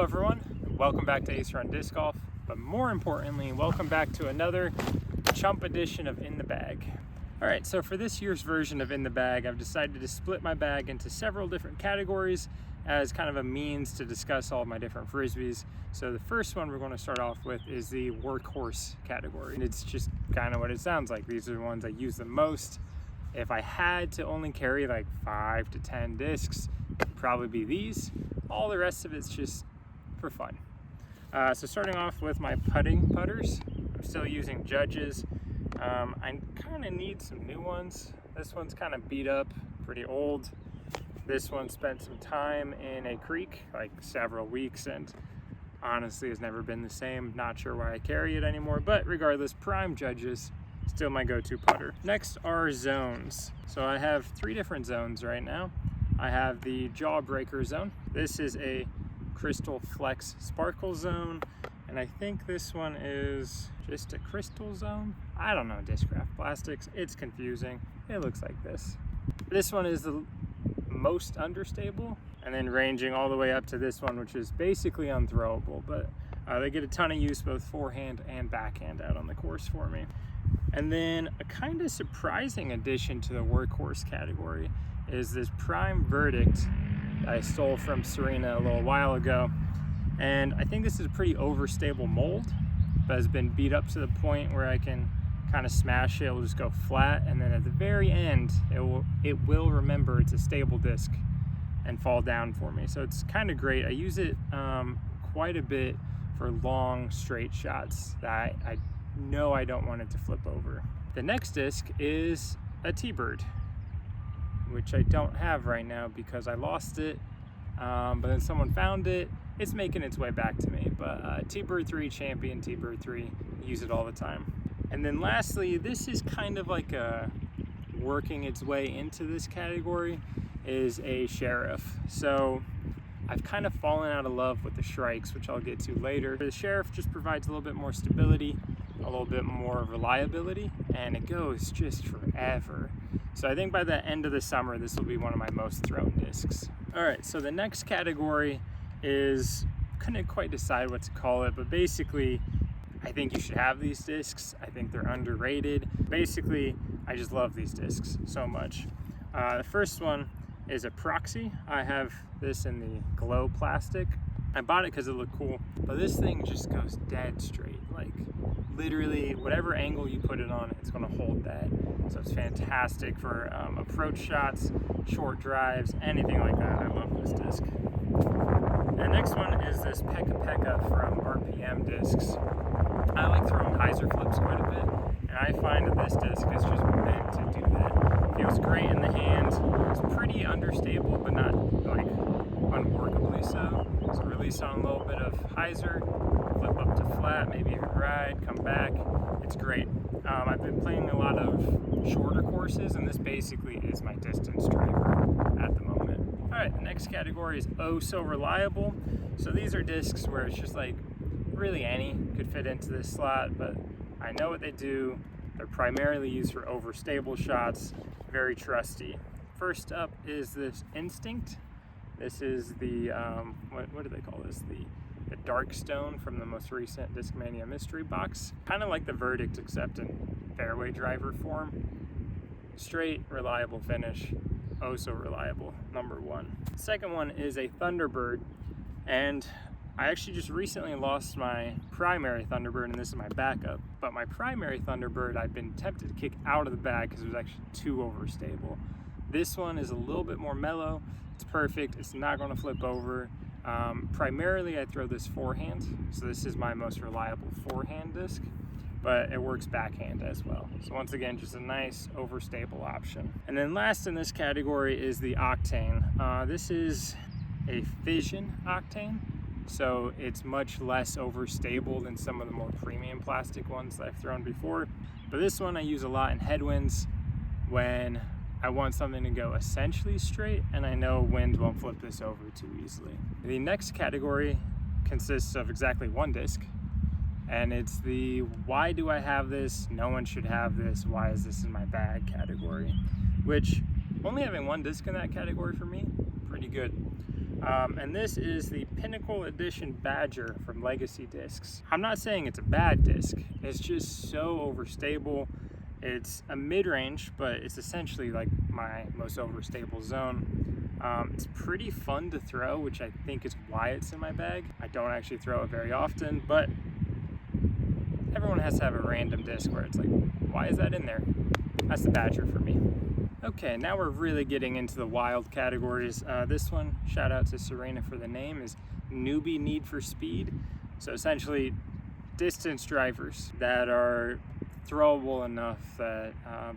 everyone, welcome back to Ace Run Disc Golf, but more importantly, welcome back to another Chump edition of In the Bag. Alright, so for this year's version of In the Bag, I've decided to split my bag into several different categories as kind of a means to discuss all of my different Frisbees. So the first one we're going to start off with is the Workhorse category. And it's just kind of what it sounds like. These are the ones I use the most. If I had to only carry like 5 to 10 discs, it'd probably be these. All the rest of it's just for fun. So starting off with my putting putters, I'm still using Judges. I kind of need some new ones. This one's kind of beat up, pretty old. This one spent some time in a creek, like several weeks, and honestly has never been the same. Not sure why I carry it anymore, but regardless, Prime Judges, still my go-to putter. Next are zones. So I have 3 different zones right now. I have the Jawbreaker zone. This is a Crystal Flex Sparkle zone, and I think this one is just a crystal zone. I don't know, Discraft Plastics. It's confusing. It looks like this. This one is the most understable, and then ranging all the way up to this one, which is basically unthrowable, but they get a ton of use both forehand and backhand out on the course for me. And then a kind of surprising addition to the Workhorse category is this Prime Verdict I stole from Serena a little while ago. And I think this is a pretty overstable mold, but has been beat up to the point where I can kind of smash it. It'll just go flat, and then at the very end, it will remember it's a stable disc and fall down for me. So it's kind of great. I use it quite a bit for long straight shots that I know I don't want it to flip over. The next disc is a T-Bird, which I don't have right now because I lost it, but then someone found it. It's making its way back to me, but T-Bird 3 Champion, T-Bird 3, use it all the time. And then lastly, this is kind of like a working its way into this category, is a Sheriff. So I've kind of fallen out of love with the Shrikes, which I'll get to later. The Sheriff just provides a little bit more stability, a little bit more reliability, and it goes just forever. So I think by the end of the summer, this will be one of my most thrown discs. All right, so the next category is, couldn't quite decide what to call it, but basically, I think you should have these discs. I think they're underrated. Basically, I just love these discs so much. The first one is a Proxy. I have this in the glow plastic. I bought it because it looked cool, but this thing just goes dead straight. Like literally whatever angle you put it on, it's gonna hold that. So it's fantastic for approach shots, short drives, anything like that. I love this disc. The next one is this Pekka Pekka from RPM discs. I like throwing hyzer flips quite a bit, and I find that this disc is just meant to do that. Feels great in the hand. It's pretty understable, but not like unworkably so. So release on a little bit of hyzer, flip up to flat, maybe even ride, come back. It's great. I've been playing a lot of shorter courses, and this basically is my distance driver at the moment. All right, the next category is oh so reliable. So these are discs where it's just like really any could fit into this slot, but I know what they do. They're primarily used for overstable shots, very trusty. First up is this Instinct. This is the, what do they call this? The Dark Stone from the most recent Discmania mystery box. Kind of like the Verdict, except in fairway driver form. Straight, reliable finish. Oh so reliable, number 1. Second one is a Thunderbird, and I actually just recently lost my primary Thunderbird, and this is my backup. But my primary Thunderbird, I've been tempted to kick out of the bag because it was actually too overstable. This one is a little bit more mellow. It's perfect. It's not going to flip over. Primarily, I throw this forehand, so this is my most reliable forehand disc, but it works backhand as well. So once again, just a nice overstable option. And then last in this category is the Octane. This is a Fission Octane. So it's much less overstable than some of the more premium plastic ones that I've thrown before. But this one I use a lot in headwinds when I want something to go essentially straight, and I know wind won't flip this over too easily. The next category consists of exactly 1 disc, and it's the why do I have this, no one should have this, why is this in my bag category, which only having 1 disc in that category for me, pretty good. And this is the Pinnacle Edition Badger from Legacy Discs. I'm not saying it's a bad disc, it's just so overstable. It's a mid-range, but it's essentially like my most overstable zone. It's pretty fun to throw, which I think is why it's in my bag. I don't actually throw it very often, but everyone has to have a random disc where it's like, why is that in there? That's the Badger for me. Okay, now we're really getting into the wild categories. This one, shout out to Serena for the name, is Newbie Need for Speed. So essentially, distance drivers that are throwable enough that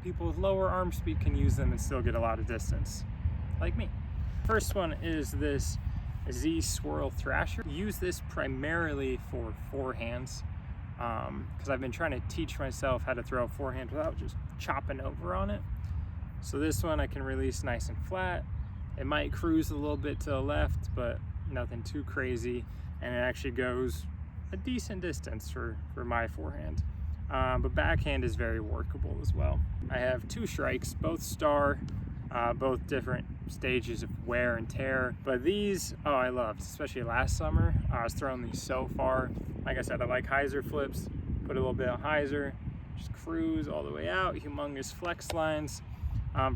people with lower arm speed can use them and still get a lot of distance, like me. First one is this Z Swirl Thrasher. Use this primarily for forehands because I've been trying to teach myself how to throw a forehand without just chopping over on it. So this one I can release nice and flat. It might cruise a little bit to the left, but nothing too crazy, and it actually goes a decent distance for my forehand. But backhand is very workable as well. I have two strikes, both star, both different stages of wear and tear. But these, oh, I loved, especially last summer. I was throwing these so far. Like I said, I like hyzer flips, put a little bit of hyzer, just cruise all the way out, humongous flex lines.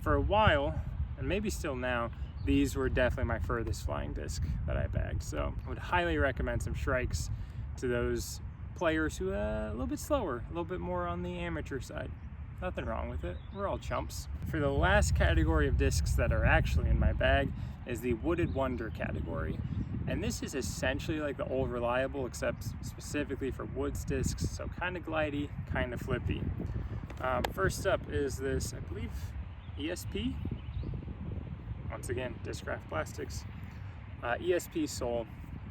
For a while, and maybe still now, these were definitely my furthest flying disc that I bagged. So I would highly recommend some strikes to those players who are a little bit slower, a little bit more on the amateur side. Nothing wrong with it, we're all chumps. For the last category of discs that are actually in my bag is the Wooded Wonder category. And this is essentially like the Old Reliable, except specifically for woods discs, so kind of glidey, kind of flippy. First up is this, I believe, ESP, once again, Discraft Plastics, ESP Soul.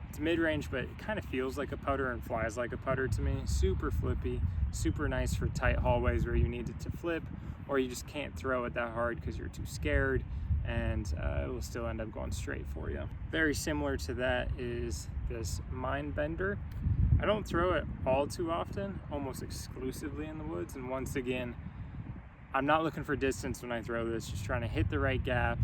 It's mid-range, but it kind of feels like a putter and flies like a putter to me. Super flippy, super nice for tight hallways where you need it to flip, or you just can't throw it that hard because you're too scared, and it will still end up going straight for you. Very similar to that is this Mind Bender. I don't throw it all too often, almost exclusively in the woods, and once again, I'm not looking for distance when I throw this, just trying to hit the right gap.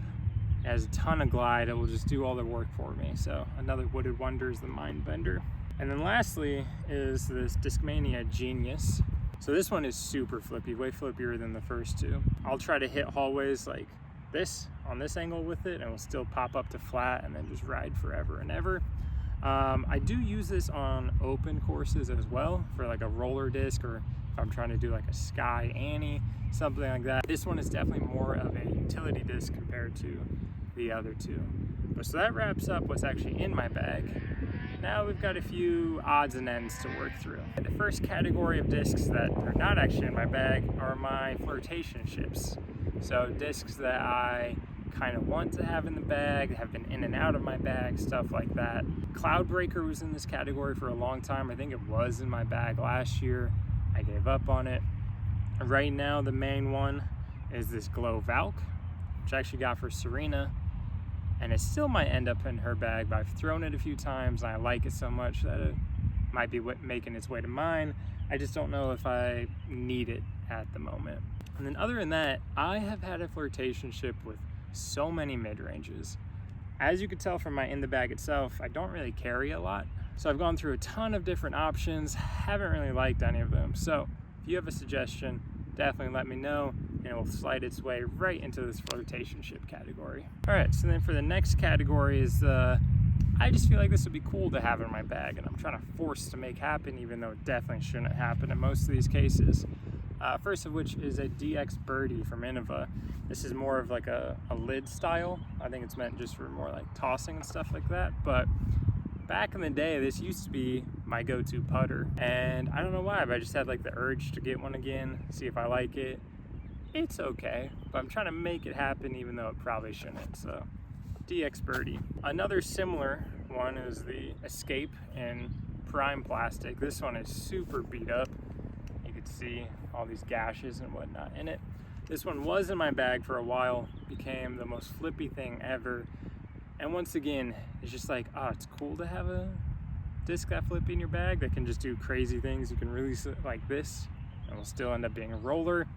It has a ton of glide, it will just do all the work for me. So another Wooded Wonder is the Mind Bender. And then lastly is this Discmania Genius. So this one is super flippy, way flippier than the first two. I'll try to hit hallways like this, on this angle with it, and it will still pop up to flat and then just ride forever and ever. I do use this on open courses as well for like a roller disc, or if I'm trying to do like a Sky Annie, something like that. This one is definitely more of a utility disc compared to the other two. But so that wraps up what's actually in my bag. Now we've got a few odds and ends to work through. The first category of discs that are not actually in my bag are my Flirtationships. So discs that I kind of want to have in the bag, have been in and out of my bag, stuff like that. Cloudbreaker was in this category for a long time. I think it was in my bag last year. I gave up on it. Right now the main one is this Glow Valk, which I actually got for Serena, and it still might end up in her bag, but I've thrown it a few times and I like it so much that it might be making its way to mine. I just don't know if I need it at the moment. And then other than that, I have had a Flirtationship with so many mid-ranges. As you can tell from my in the bag itself, I don't really carry a lot. So I've gone through a ton of different options, haven't really liked any of them. So if you have a suggestion, definitely let me know, and it will slide its way right into this Flirtationship category. All right, so then for the next category is, I just feel like this would be cool to have in my bag, and I'm trying to force to make happen, even though it definitely shouldn't happen in most of these cases. First of which is a DX Birdie from Innova. This is more of like a lid style. I think it's meant just for more like tossing and stuff like that. But back in the day, this used to be my go-to putter. And I don't know why, but I just had like the urge to get one again, see if I like it. It's okay, but I'm trying to make it happen even though it probably shouldn't. So DX Birdie. Another similar one is the Escape in Prime Plastic. This one is super beat up. See all these gashes and whatnot in it. This one was in my bag for a while, became the most flippy thing ever, and once again it's just like, oh, it's cool to have a disc that flippy in your bag that can just do crazy things. You can release it like this and will still end up being a roller.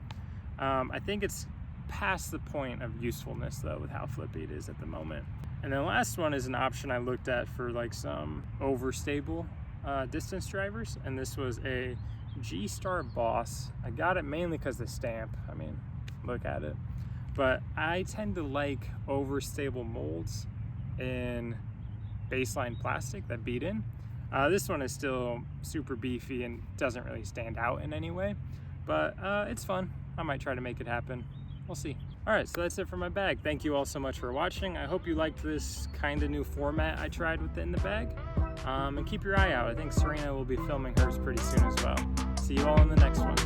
I think it's past the point of usefulness though with how flippy it is at the moment. And then the last one is an option I looked at for like some overstable distance drivers, and this was a G-Star Boss. I got it mainly because the stamp. I mean, look at it. But I tend to like overstable molds in baseline plastic that beat in. This one is still super beefy and doesn't really stand out in any way, but it's fun. I might try to make it happen. We'll see. All right, so that's it for my bag. Thank you all so much for watching. I hope you liked this kind of new format I tried with the In the Bag. And keep your eye out. I think Serena will be filming hers pretty soon as well. See you all in the next one.